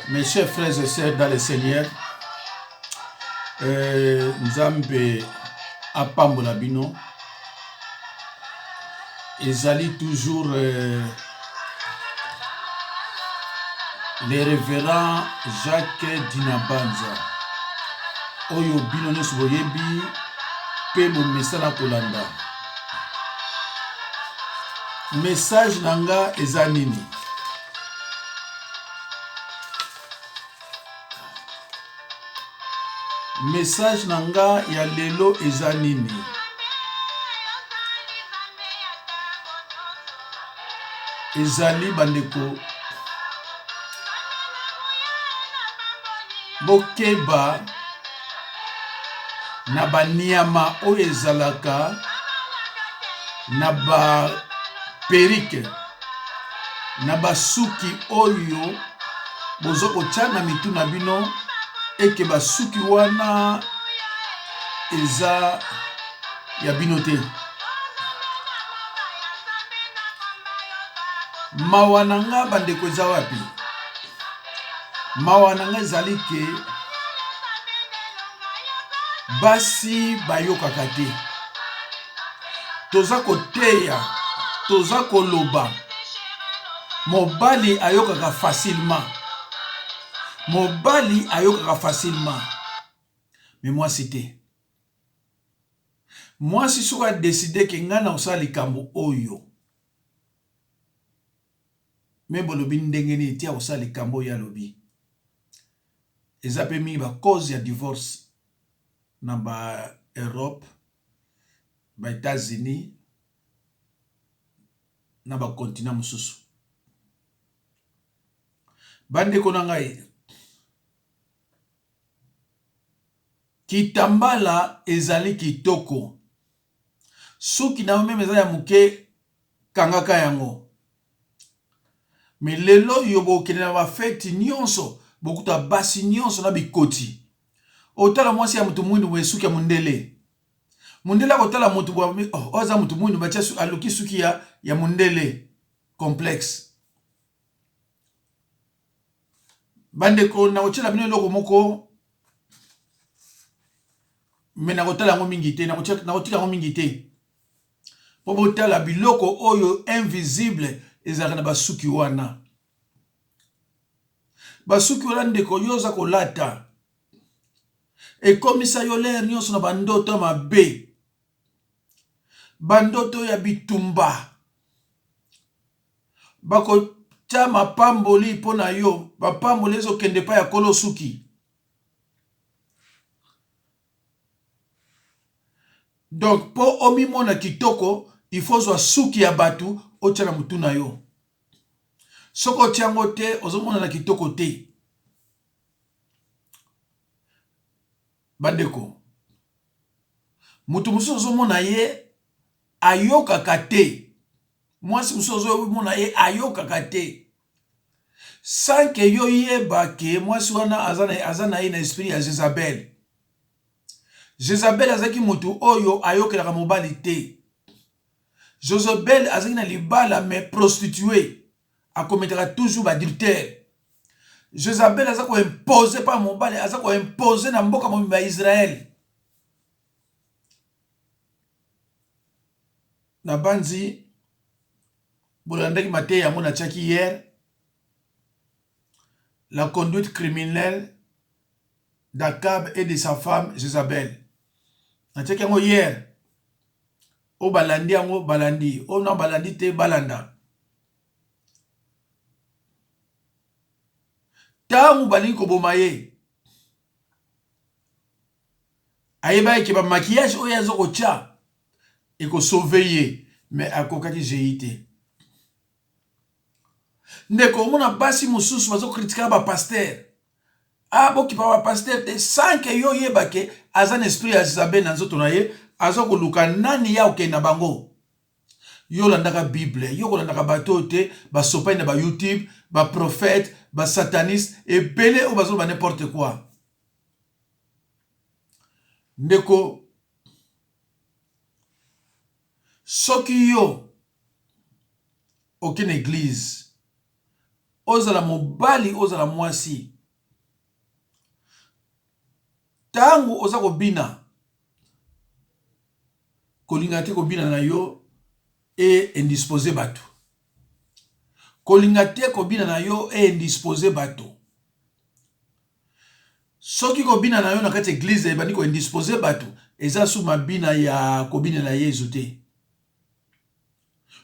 Mes chers frères et sœurs dans le Seigneur, Nzambe apambola bino, ezali toujours le révérend Jacques Dinabanza. Oyo bino nyonso boyebi pe bomesana kolanda. Message nanga eza nini? Message nanga ya lelo eza nini? Ezali bandeko bokeba na baniama oyo ezalaka na ba perike na basuki oyo bozo kotia na mitu na bino eke basuki wana eza ya bino te. Mawa nanga bandeko eza wapi? Mawa nanga ezali ke basi bayokaka te. Toza koteya, toza koloba. Mobali ayokaka facilement. Mobali ayokaka facilement. Mais moi c'était. Moi si soki a décidé que nga na osala likambo oyo. Mais bolobi ndenge nini tia osala likambo ya lobi. Eza pe mingi ba cause ya divorce na ba Europe, ba États-Unis, na ba continent mosusu. Bandeko na ngai, kitambala ezali kitoko. Soki na meme ezali ya muke kangaka yango. Mais lelo yobo kene na ba fête nyonso, bokuta basi nyonso na bikoti. Otala mwasi ya mutu mwindu we suki ya mundele. Mundele akotala mutu bwa oza mutu mwindu batia aluki suki ya mundele complexe. Bandeko na otela bino eloko moko me na kotala yango mingi te, na kotika yango mingi te. Po botala biloko oyo invisible ezalaka na basuki wana. Basuki wana ndeko yoza kolata. Ekomisa yo ler nyonso na bandoto mabe. Bandoto ya bitumba. Bako tia mapamboli po na yo. Bapamboli ezo kende pa ya kolo suki. Donc po omimona kitoko, il faut zwa suki ya batu otia na mutu na yo. Soko tiango te, ozomona na kitoko te. Bandeko. Mutu musu ozomona ye ayokaka te. Mwasi musu ozomona ye ayokaka te. Sanke yo yeba ke mwasi wana azana ye na esprit ya Jezabel. Jezabel azaki mutu oyo ayokelaka mobali te. Jezabel azaki na libala mais prostituée. Akometaka toujours adultère. Jezabel azako imposer pa mobali, azako imposer na mboka mobimba Israël. Na banzi bolandaki mate yango na tchaki hier. La conduite criminelle d'Akab et de sa femme Jezabel. Na tchaki yango hier. O balandi yango balandi. O na balandi te balanda. Tangu balingi koboma ye. Ayeba eke ba maquillage oyo azo kotia eko sauver ye, mais akokaki jeyi te. Ndeko mona basi mususu bazo kritika ba pasteur. Ah bokipa ba pasteur te sanke yo yeba ke azan esprit ya Jezabel na nzoto na ye, azo koluka nani ya okenda bango. Yo landaka Bible, yo landaka bato te, ba sopai na ba YouTube, ba prophète, ba sataniste, et belé ou bazo ba n'importe quoi. Ndeko, soki yo, aucune église, ozala mobali ozala mwasi tango oza kobina kolinga te kobina na yo indispose bato kolinga te kobina na yo indispose bato soki kobina na yo na kati église ebandi ko indispose bato eza su mabina ya kobinela Yesu te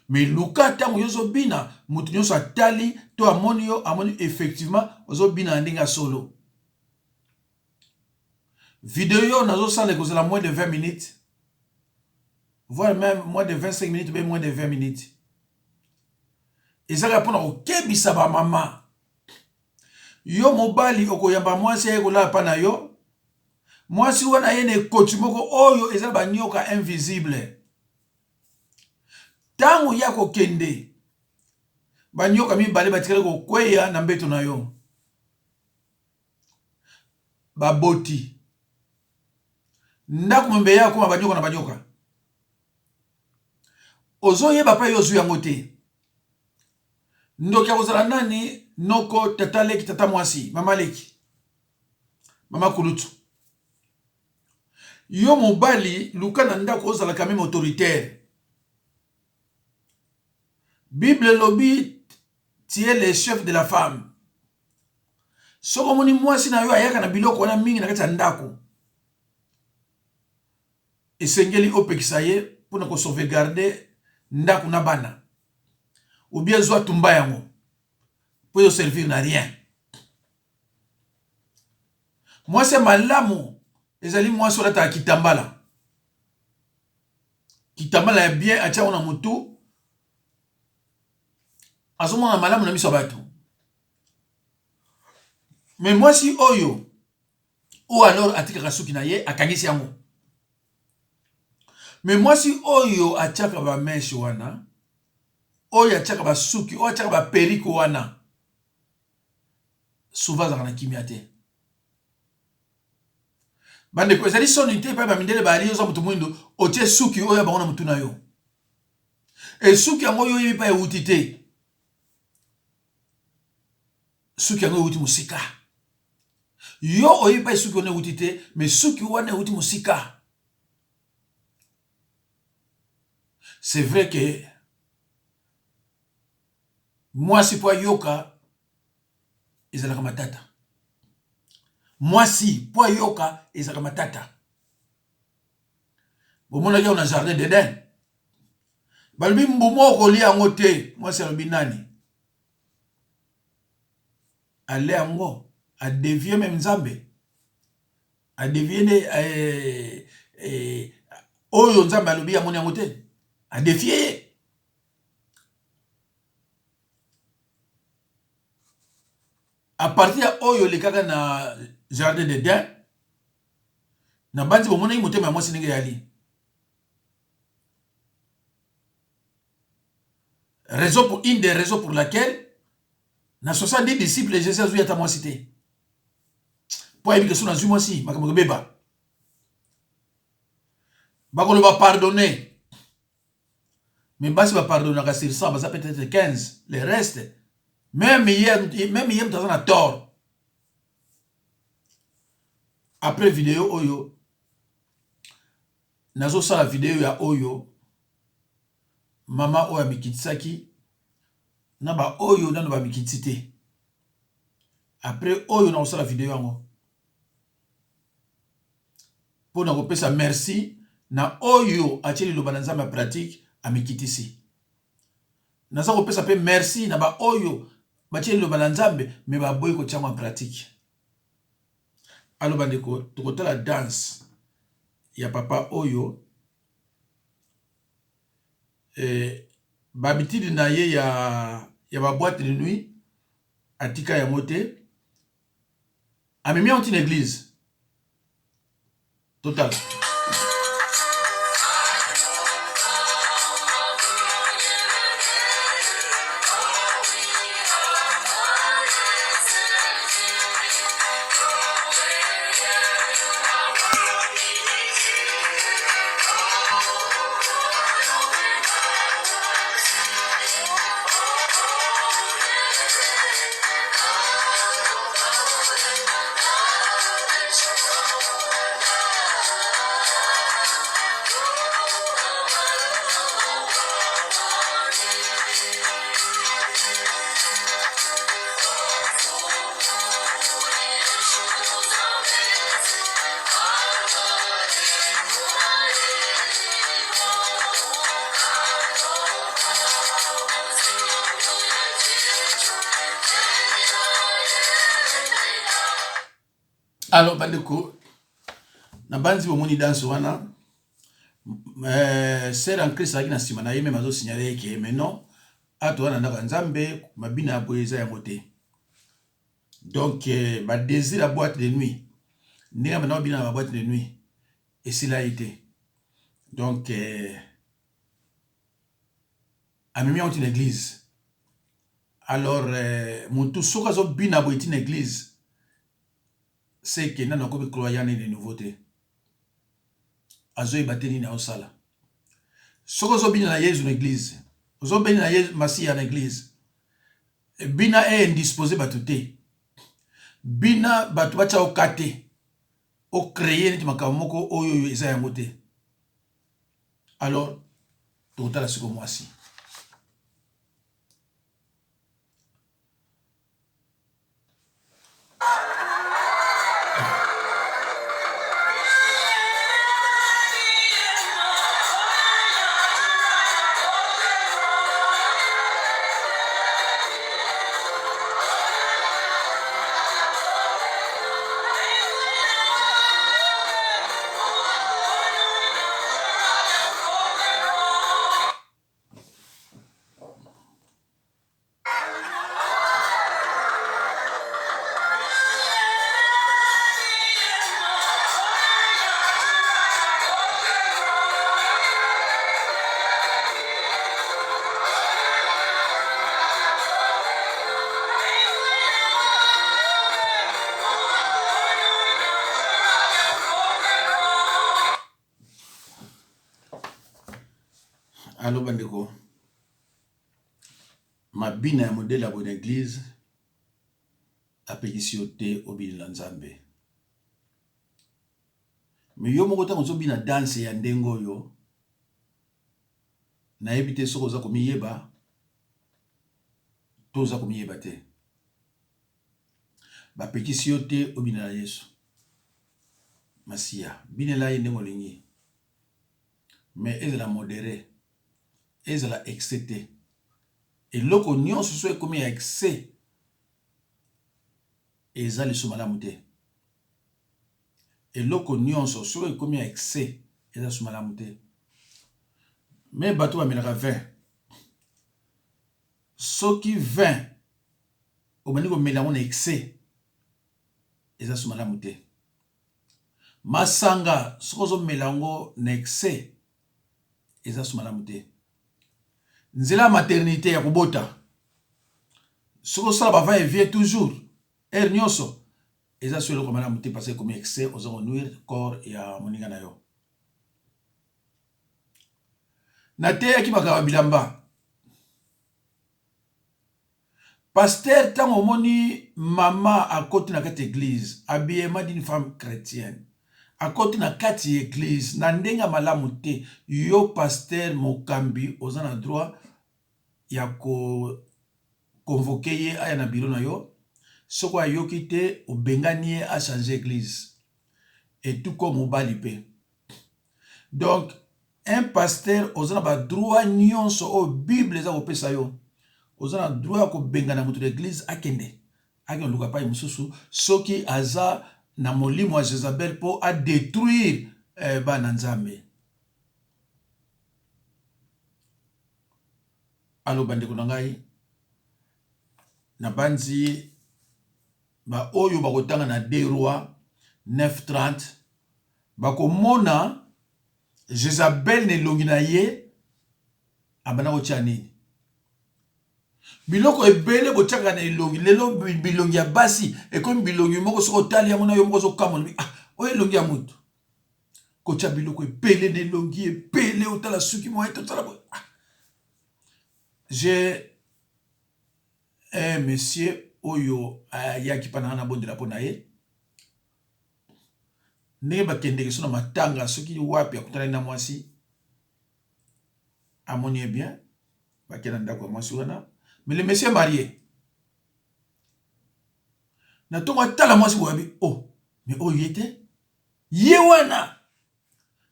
mais luka tango yo zobina mutu nyonso atali to amoni yo amoni effectivement ozobina na ndenge solo video yo nazosala ekozala moins de 20 minutes voire même moins de 25 minutes ou moins de 20 minutes ezaka mpona kokebisa bamama yo mobali okoyamba mwasi aye kolala mpa na yo mwasi wana ye na ekoti moko oyo eza banyoka invisible tango ya kokende banyoka mibale batikali kokweya na mbeto na yo baboti ndako mombe ya koma banyoka na banyoka ozoyeba pa yo ozwi yango te ndoki akozala nani noko tata leki tata mwasi mama leki mama kulutu yo mobali luka na ndako ozalaka meme autoritaire Bible lobi tu es le chef de la femme soko moni mwasi na yo ayaka na biloko wana mingi na kati ya ndako esengeli opekisa ye mpona kosauvegarde ndako na bana ou bien zwa tumba yango po yo servir na rien mwasi malamu ezali mwasi olataka kitambala ya bien atia ngo na motu azomona malamu na miso ya bato mais mwasi oyo ou alors atikaka suki na ye akangisi yango mais mwasi oyo atiaka bameshe wana oyo atiaka basuki oyo atiaka baperike wana souvent azalaka na kimia te bandeko ezali soni te epai bamindele bali oza moto mwindo otie suki oyo bango na motu na yo esuki yango oyo oyebi pa ewuti te suki yango ewuti mosika yo oyebi pa esuki wana ewuti te mais suki wana ewuti mosika c'est vrai que mwasi po ayoka ezalaka matata mwasi po ayoka ezalaka matata bomonaki yango na jardin d'Eden balobi mbumo okolia yango te mwasi alobi nani ale yango adevie meme nzambe adevie nde oyo nzambe alobi yamoni yango te adefie ye a partir ya oyo lekaka na jardin d'Eden na bandi bomonaki motema ya mwasi ndenge yali une des raisons pour laquelle na 70 disciples Jésus azwi ata mwasi te po ayebi ke so nazwi mwasi makambo kobeba bakoloba pardonner mais basi bapardonnaka sur 100 baza peut-être 15 le reste même hier moto aza na tort après vidéo oyo nazosala vidéo ya oyo mama oyo amikitisaki na ba oyo nano bamikitisi te après oyo nakosala vidéo yango mpona kopesa merci na oyo atie liloba na nzambe ya pratique amikitisi naza kopesa mpe merci na ba oyo batie liloba na nzambe me baboyi kotia yango ya pratique aloba ndeko tokotala danse ya papa oyo babitidi na ye ya baboîte de nuit atika yango te amemi yango ntina église total Alors bandeko na banzi bomoni danse wana sere en Christ aki na sima na ye même azo signaler que mais non ato wana ndaka nzambe mabina ya boye eza yango te. Donc ba désir la boîte de nuit ndenge maintenant bina ba boîte de nuit et c'est là été. Donc amemi en une église. Alors mutu soka zo bina boye une église c'est que nana ko be croyant de nouveauté. Azo ibateli na osala. Soko zo bina na Yesu na église. Zo bina na Yesu Masia na église. Bina est indisposé batuté. Bina batu bacha okate. O créer neti makamoko oyo eza yango te. Alors totala siko mwasi. Allo bandeko mabina ya modèle ya bonne église apekisi yo te obili na nzambe. Mais yo moko tango ozobina danse ya ndenge oyo nayebi te soki oza komiyeba to oza komiyeba te. Bapekisi yo te obina na Yesu Masia binela ye ndenge olingi. Mais ezala modéré ezala excès te. Eloko nyonso so ekomi ya excès eza lisusu malamu te. Eloko nyonso so ekomi ya excès eza lisusu malamu te. Mais bato bamelaka vin soki vin obandi komela yango na excès eza lisusu malamu te. Masanga soki ozomela yango na excès eza lisusu malamu te. Nzela maternité ya kobota soki osala bava evie toujours er nyonso eza so eloko malamu te parce que comme excès oza konuire corps ya moninga na yo. Na te yaki makaba bilamba pasteur tango omoni mama akoti na kati église habillement d'une femme chrétienne akoti na kati église na ndenge malamu te yo pasteur mokambi oza na droit ya ko convoquer ye aya na bureau na yo soko ayoki te obengani ye a changer église et tout comme mobali pe. Donc un pasteur oza na ba droit nyonso o bible eza kopesa yo oza na droit ko bengana mutu l'église akende luka pa mususu soki aza na molimo wa Jezabel po a détruire bana nzambe. Alo bandeko na ngai na banzi ba oyo bakotanga na 2 Rois 9:30 bakomona Jezabel ne longi na ye abana kotia nini biloko ebele botiaka na elongi lelo bilongi ya basi ekomi bilongi moko soko otali yango na yo moko ozokamona oyo elongi ya mutu kotia biloko ebele na elongi ebele otala suki moye totala j'ai un monsieur oyo ayaki pana na bondela mpo na ye ndenge bakendeki so na matanga soki wapi akutanaki na mwasi amoni ye bien bakenda ndako ya mwasi wana. Mais le monsieur marié na tongo atala mwasi boyabi mais oyo yete ye wana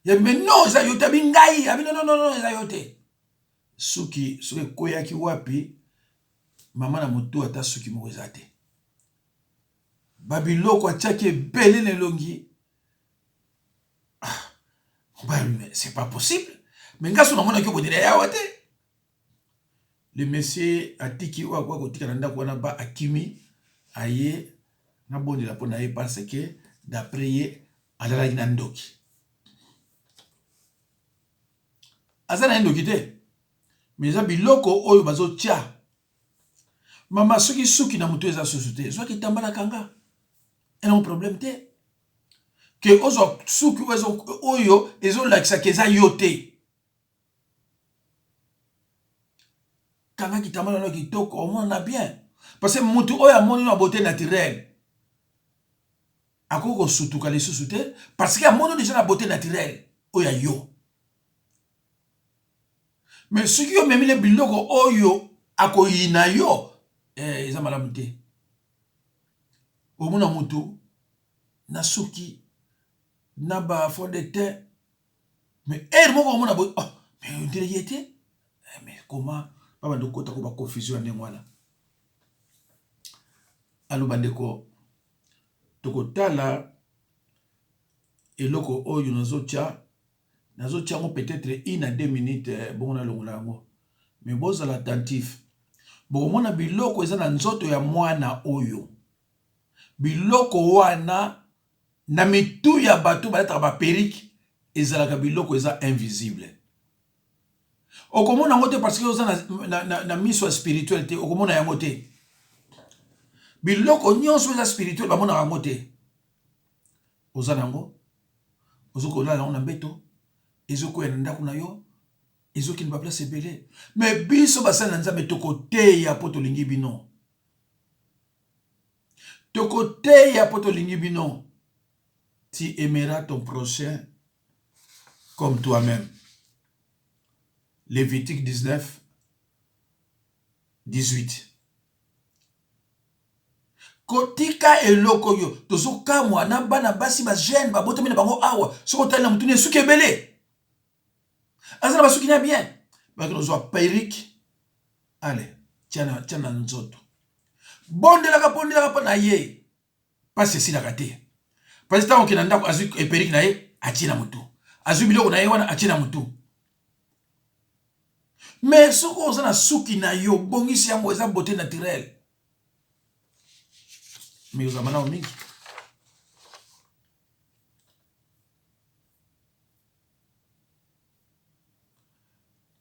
ya mais non eza yo te abi ngai abi non eza yo te soki koyaki wapi mama na moto ata soki moko eza te. Babiloko atiaki ebele na elongi. C'est pas possible. Mais ngaso na mona ki kodira yawa te. Le monsieur atiki wa kwa kotika na ndako wana ba akimi aye na bondi la pona ye parce que d'après ye alala ina ndoki. Azana ndoki te. Mais za biloko oyo bazo tia. Mama suki na mutu eza société. Zo ki tambala kanga. Et non problème te. Que ozo suki oyo ezo lakisa keza yote. Kanga kitambala no kitoko au moins na bien. Parce que mutu oyo amoni na beauté naturelle. Akoko sutuka les sous-souté parce que amoni déjà la beauté naturelle oya yo. Mais ce qui ont même les biloko oyo akoyina yo eza malamu te. Omona mutu na suki na ba fond de teint mais moko omona bo oh mais on dirait yete mais comment pas de kota ko ba confusion ne ngwana. Alo bandeko tokotala eloko oyo nazotia ngo peut-être 1 à 2 minutes bon na longola ngo mais bozala attentif bomona biloko eza na nzoto ya mwana oyo biloko wana na mitu ya bato baletaka ba perike ezalaka biloko eza invisible okomona ngo te parce que oza na miso spirituel te okomona yango te biloko nyonso eza spirituel bamona yango te oza nango ozokolala nango na mbeto ezokoya na ndako na yo ezokende ba place ebele mais biso basali na nzambe tokoteya po tolingi bino tokoteya po tolingi bino. Tu aimeras ton prochain comme toi-même. Lévitique 19, 18. Kotika eloko yo tozokamwa na bana basi ba jeune ba botomi na bango awa soko tali na mutuni suki ebele azana basuki na bien ba ko zo perike allez tiana nzoto bondelaka pa na ye pasi si la kate parce que tant que nanda azu perike na ye atina mutu azu biloko na ye wana atina mutu mais soko ozana suki na yo bongisi yango eza beauté naturelle. Mais vous avez mingi.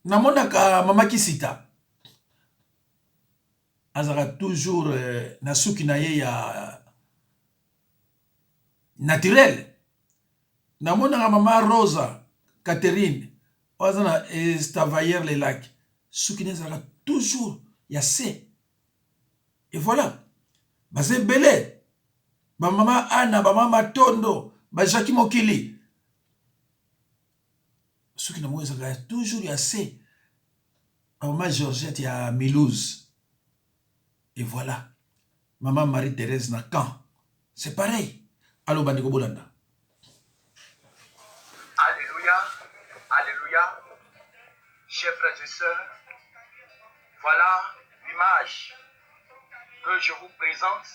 Namonaka mama Kisita. Azara toujours na suki na ye ya naturel. Namonaka mama Rosa Catherine. Azana Estavayer les lacs. Suki na zara toujours ya se. Et voilà. Bazé belé. Ba mama Anna, ba mama Tondo, ba Jackie Mokili. Ceux qui n'ont pas toujours assez. Maman Georgette y a Milouz. Et voilà. Maman Marie-Thérèse Nakan. C'est pareil. Allo Bandiko Bolanda. Alléluia. Alléluia. Chers frères et sœurs, voilà l'image que je vous présente.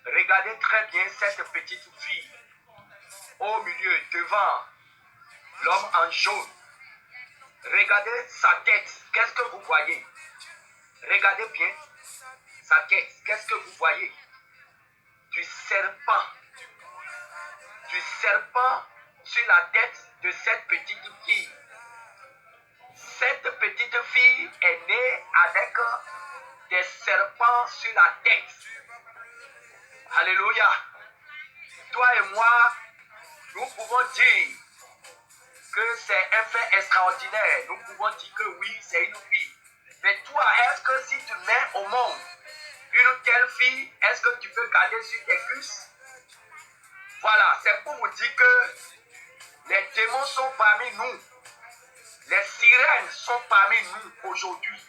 Regardez très bien cette petite fille au milieu, devant l'homme en jaune. Regardez sa tête. Qu'est-ce que vous voyez? Regardez bien sa tête. Qu'est-ce que vous voyez? Du serpent. Du serpent sur la tête de cette petite fille. Cette petite fille est née avec des serpents sur la tête. Alléluia. Toi et moi, nous pouvons dire que c'est un fait extraordinaire. Nous pouvons dire que oui, c'est une fille. Mais toi, est-ce que si tu mets au monde une telle fille, est-ce que tu peux garder sur tes cuisses? Voilà, c'est pour vous dire que les démons sont parmi nous. Les sirènes sont parmi nous aujourd'hui.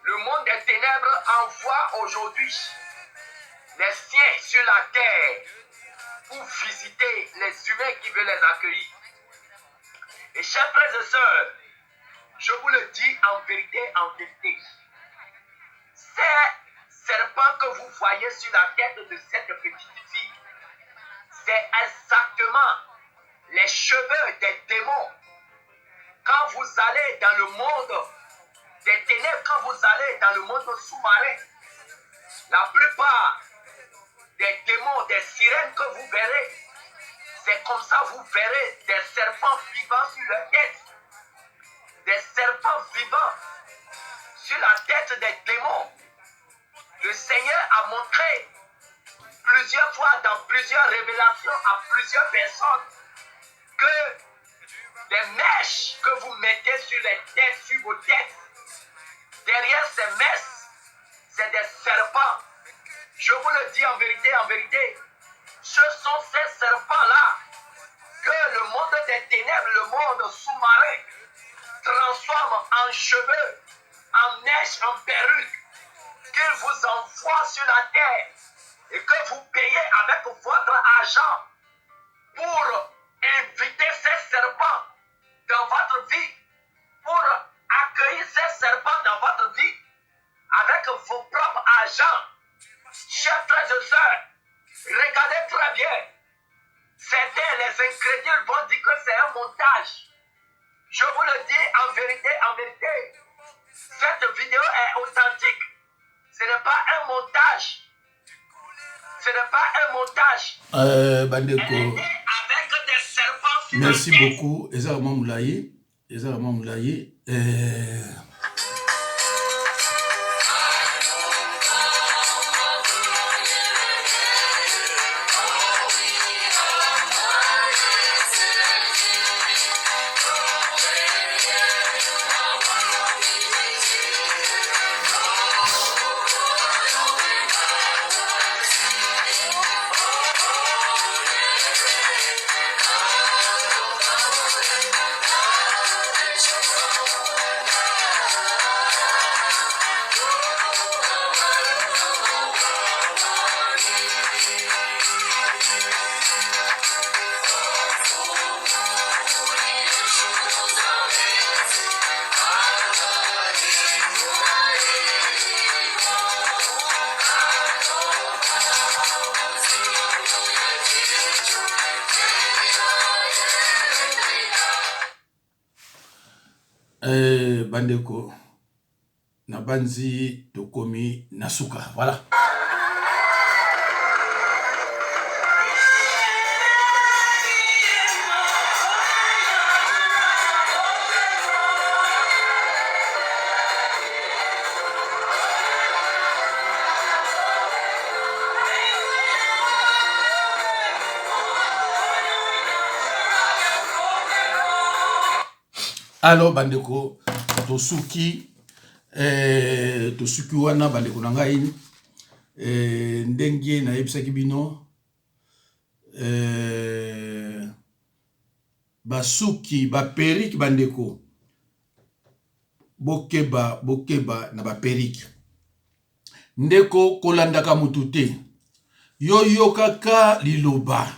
Le monde des ténèbres envoie aujourd'hui les siens sur la terre pour visiter les humains qui veulent les accueillir. Et chers frères et sœurs, je vous le dis en vérité, ces serpents que vous voyez sur la tête de cette petite fille, c'est exactement les cheveux des démons. Quand vous allez dans le monde des ténèbres, quand vous allez dans le monde sous-marin, la plupart des démons, des sirènes que vous verrez, c'est comme ça vous verrez des serpents vivants sur leur tête. Des serpents vivants sur la tête des démons. Le Seigneur a montré plusieurs fois dans plusieurs révélations à plusieurs personnes que les mèches que vous mettez sur les têtes, sur vos têtes, derrière ces mèches, c'est des serpents. Je vous le dis en vérité, ce sont ces serpents-là que le monde des ténèbres, le monde sous-marin, transforme en cheveux, en mèches, en perruques, qu'il vous envoie sur la terre et que vous payez avec votre argent pour inviter ces serpents dans votre vie, pour accueillir ces serpents dans votre vie avec vos propres argent. Chers frères et sœurs, regardez très bien. Certains, les incrédules, vont dire que c'est un montage. Je vous le dis en vérité, cette vidéo est authentique. Ce n'est pas un montage. Ce n'est pas un montage. Bandeko. Avec des serpents sur Merci le tête. beaucoup. Ezara Moulaye. Bandeko na banzi tokomi nasuka. Voilà. Alors bandeko tosuki wana bandeko na ngai ndenge na yebisaki bino basuki baperiki bandeko bokeba na baperiki ndeko kolandaka mutu te yo kaka liloba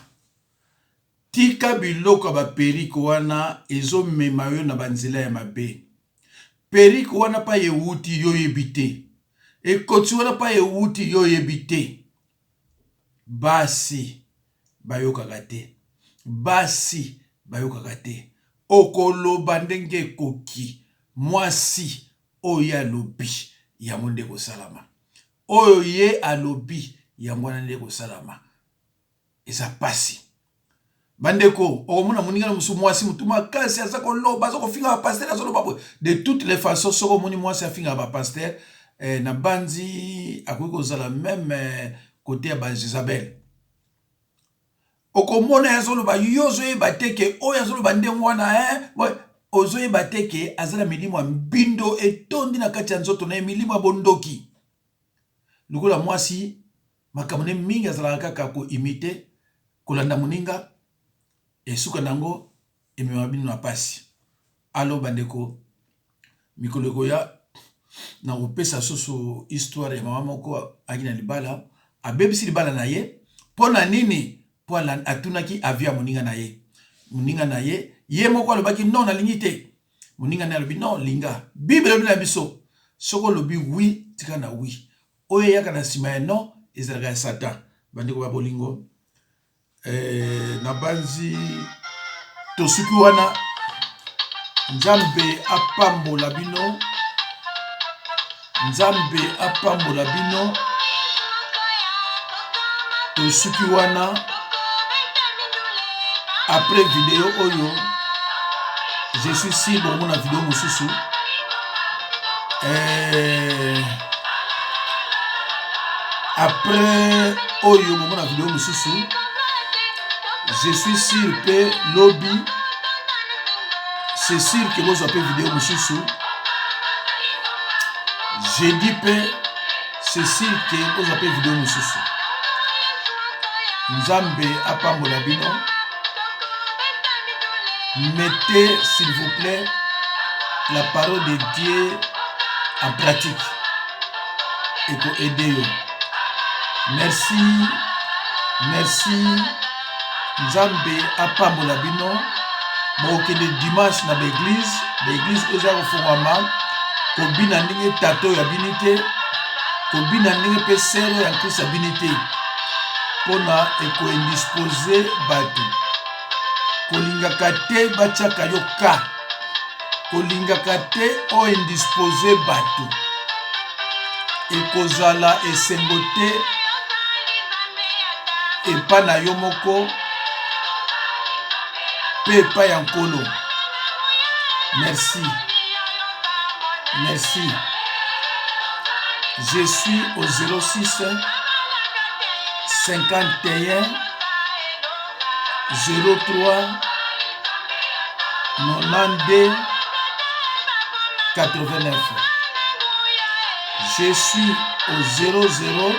tika biloko ba periko wana ezomema yo na banzela ya mabe. Periko wana pa yewuti yo yebite. Ekoti wana pa yewuti yo yebite. Basi bayokaka te. Okoloba ndenge koki mwasi oyo alobi ya monde ko salama. Oyo ye alobi ya mwana ndeko salama. Eza pasi. Bandeko, okomona moninga na musu mwasi mutu makasi aza koloba aza kofinga ba pasteur aza loba de toutes les façons soko moni mwasi afinga ba pasteur na banzi akoki kozala même côté ya ba Jezabel. Okomona aza loba yozo yeba teke oyo aza loba ndenge wana ozo yeba teke azala milimo mbindo etondi na kati ya nzoto na milimo ya bondoki. Lukola mwasi makamone mingi azala kaka ko imiter kolanda moninga esuka nango ememabino na pasi. Alo bandeko mikoleko ya na opesa soso histoire ya mama moko akina libala abebisi libala na ye pona nini po atunaki avia moninga na ye ye moko alobaki non na lingite moninga na alobi non linga bible lobi na biso soko lobi oui tika na oui oyo yaka na sima ya non ezalaka ya Satan. Bandeko ba bolingo. Na banzi tosuki wana Nzambe apambola bino. Nzambe apambola bino. Tosuki wana après vidéo oyo je suis sûr bon mon vidéo mosusu après oyo bon mon vidéo mosusu je suis sûr que lobby c'est sûr que vous avez vidéo mosusu je dis que c'est sûr que vous avez vidéo mosusu. Nzambe apambola bino. Mettez s'il vous plaît la parole de Dieu en pratique et pour aider. Merci, merci. Nzambe apambola bino. Bon que le dimanche na l'église oza kofungwama kobina ndenge tato ya binité kobina ndenge pe sero ya Christ binité pona eko indisposer batu kolingaka te batiaka yo ka kolingaka te o indisposer batu ekozala esengo te epa na yo moko pe epa ya nkolo. Merci, merci. Je suis au 06 51 03 92 89. Je suis au 00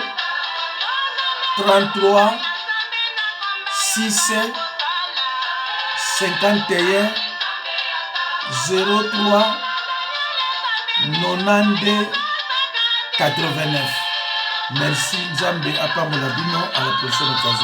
33 6 51 03 92 89. Merci Nzambe apambola bino, à la prochaine occasion.